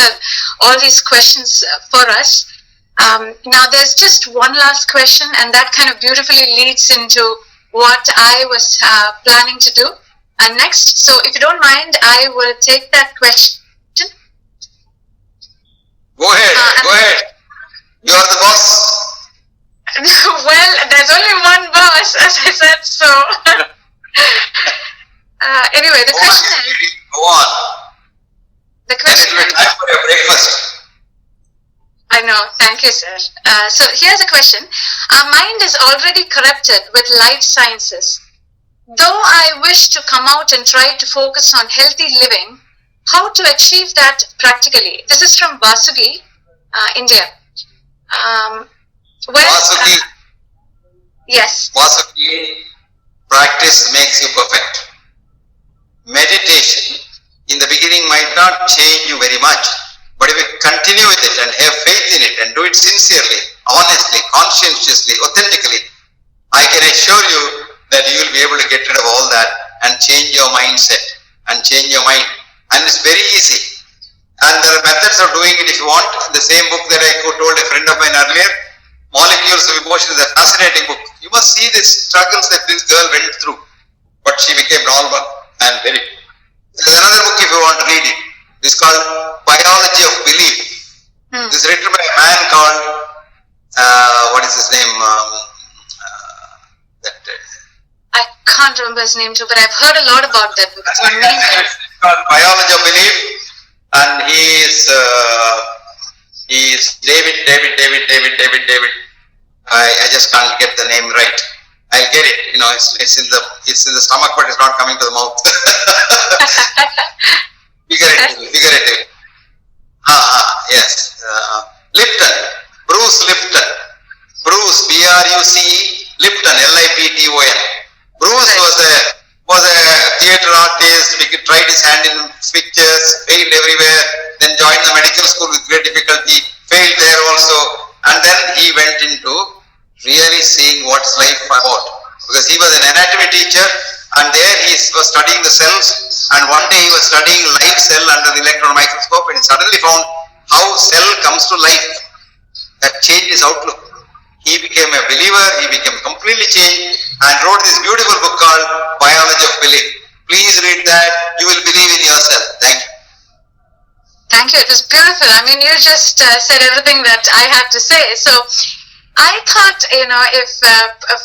all these questions for us. Now, there's just one last question, and that kind of beautifully leads into what I was planning to do next. So, if you don't mind, I will take that question. Go ahead. You are the boss. Well, there's only one boss, as I said, so. Anyway, the question is... Go on. The question is... time for your breakfast. I know. Thank you, sir. So here's a question. Our mind is already corrupted with life sciences. Though I wish to come out and try to focus on healthy living, how to achieve that practically? This is from Vasugi, India. Vasugi. Yes. Vasugi, practice makes you perfect. Meditation in the beginning might not change you very much, but if you continue with it and have faith in it and do it sincerely, honestly, conscientiously, authentically, I can assure you that you will be able to get rid of all that and change your mindset and change your mind. And it's very easy. And there are methods of doing it if you want. The same book that I told a friend of mine earlier, Molecules of Emotion, is a fascinating book. You must see the struggles that this girl went through, but she became normal and very. There's another book if you want to read it. It's called Biology of Belief. This is written by a man called, what is his name? I can't remember his name too, but I've heard a lot about that book. It's amazing. It's called Biology of Belief, and he is David. I just can't get the name right. I'll get it. You know, it's in the stomach, but it's not coming to the mouth. Figurative. Yes. Lipton. Bruce Lipton. Bruce, B-R-U-C-E, Lipton, L-I-P-T-O-N. Bruce was a theatre artist. He tried his hand in pictures, failed everywhere, then joined the medical school with great difficulty, failed there also, and then he went into really seeing what's life about. Because he was an anatomy teacher, and there he was studying the cells, and one day he was studying live cell under the electron microscope, and he suddenly found how cell comes to life. That changed his outlook. He became a believer, he became completely changed, and wrote this beautiful book called Biology of Belief. Please read that, you will believe in yourself. Thank you. Thank you. It was beautiful. I mean, you just said everything that I had to say. So I thought, if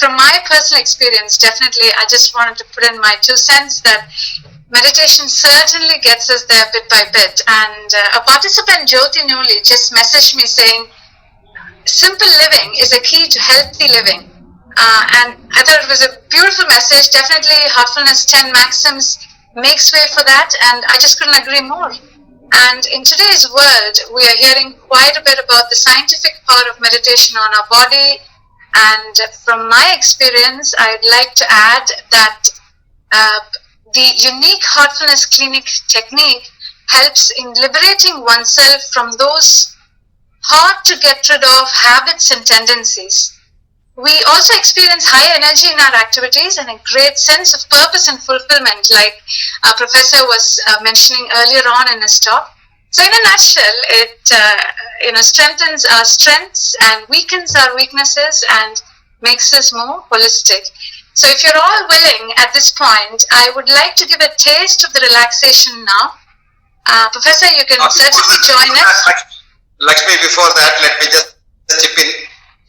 from my personal experience, definitely, I just wanted to put in my 2 cents that meditation certainly gets us there bit by bit. And a participant, Jyoti Newley, just messaged me saying, simple living is a key to healthy living. And I thought it was a beautiful message. Definitely, Heartfulness 10 Maxims makes way for that, and I just couldn't agree more. And in today's world, we are hearing quite a bit about the scientific part of meditation on our body. And from my experience, I'd like to add that the unique Heartfulness Clinic technique helps in liberating oneself from those hard to get rid of habits and tendencies. We also experience high energy in our activities and a great sense of purpose and fulfillment, like our professor was mentioning earlier on in his talk. So in a nutshell, it strengthens our strengths and weakens our weaknesses and makes us more holistic. So if you're all willing at this point, I would like to give a taste of the relaxation now. Professor, you can certainly join us. Lakshmi, before that, let me just chip in.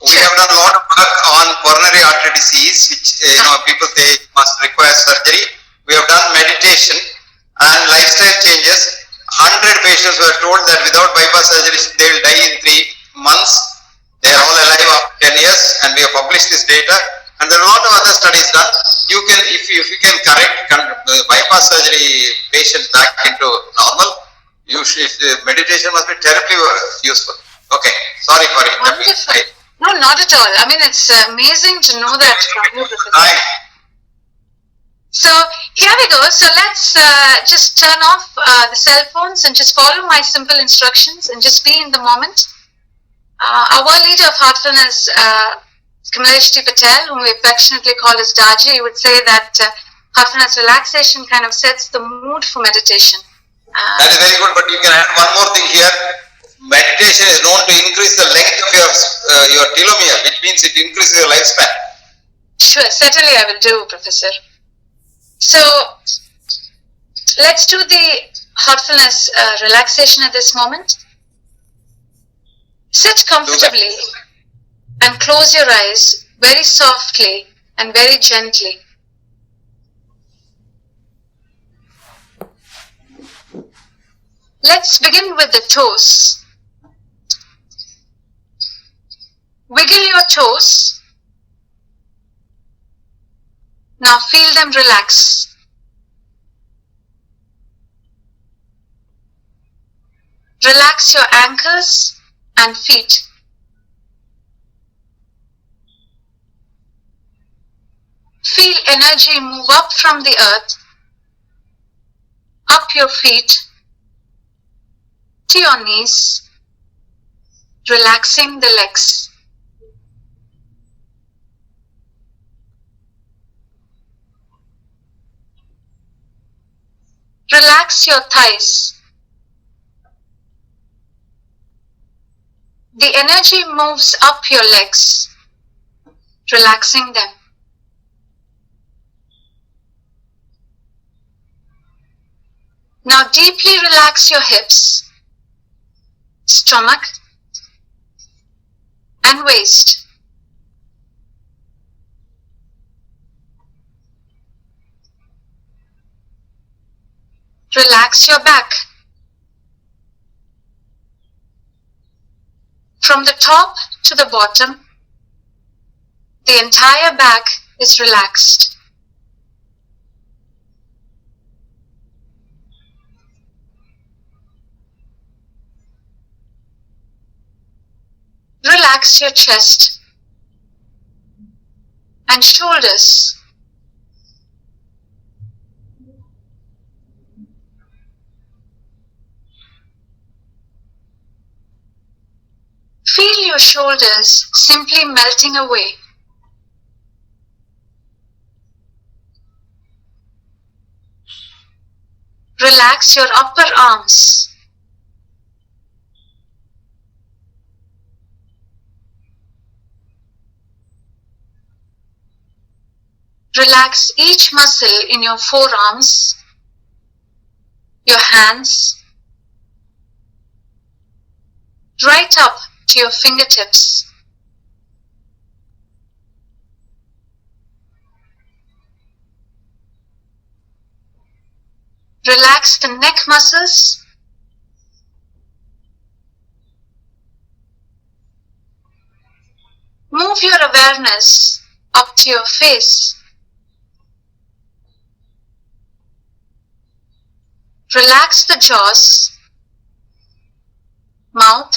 We have done a lot of work on coronary artery disease, which people say must require surgery. We have done meditation and lifestyle changes. 100 patients were told that without bypass surgery, they will die in 3 months. They are all alive after 10 years, and we have published this data. And there are a lot of other studies done. You can, if you can correct the bypass surgery patient back into normal, meditation must be terribly useful. Okay, sorry for it. Wonderful. No, not at all. I mean, it's amazing to know that from you, Professor. So here we go. So let's just turn off the cell phones and just follow my simple instructions and just be in the moment. Our leader of Heartfulness, Kamlesh Patel, whom we affectionately call as Daji, would say that Heartfulness relaxation kind of sets the mood for meditation. That is very good, but you can add one more thing here. Meditation is known to increase the length of your telomere, which means it increases your lifespan. Sure, certainly I will do, Professor. So let's do the Heartfulness relaxation at this moment. Sit comfortably and close your eyes very softly and very gently. Let's begin with the toes. Wiggle your toes. Now feel them relax. Relax your ankles and feet. Feel energy move up from the earth, up your feet, to your knees, relaxing the legs. Relax your thighs. The energy moves up your legs, relaxing them. Now deeply relax your hips, stomach, and waist. Relax your back. From the top to the bottom, the entire back is relaxed. Relax your chest and shoulders. Feel your shoulders simply melting away. Relax your upper arms. Relax each muscle in your forearms, your hands, right up to your fingertips. Relax the neck muscles. Move your awareness up to your face. Relax the jaws, mouth,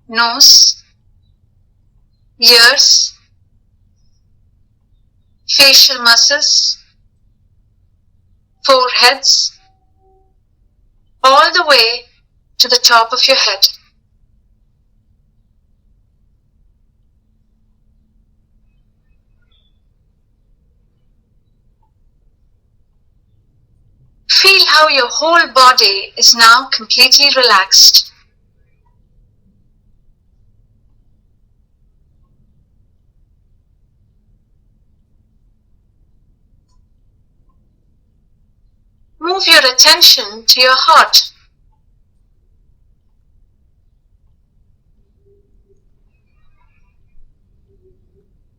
nose, ears, facial muscles, foreheads, all the way to the top of your head. Feel how your whole body is now completely relaxed. Move your attention to your heart.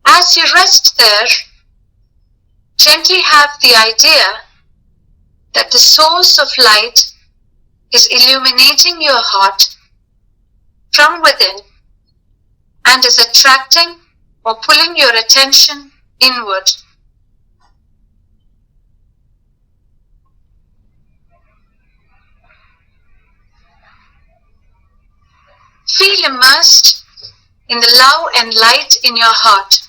As you rest there, gently have the idea that the source of light is illuminating your heart from within and is attracting or pulling your attention inward. Feel immersed in the love and light in your heart.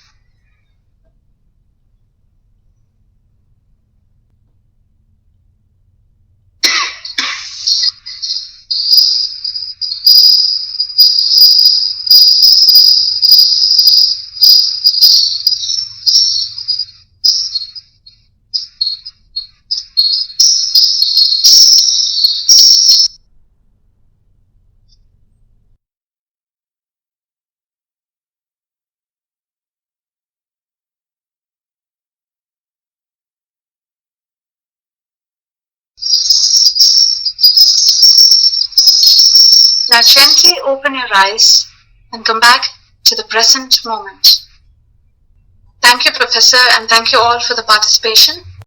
Now gently open your eyes and come back to the present moment. Thank you, Professor, and thank you all for the participation.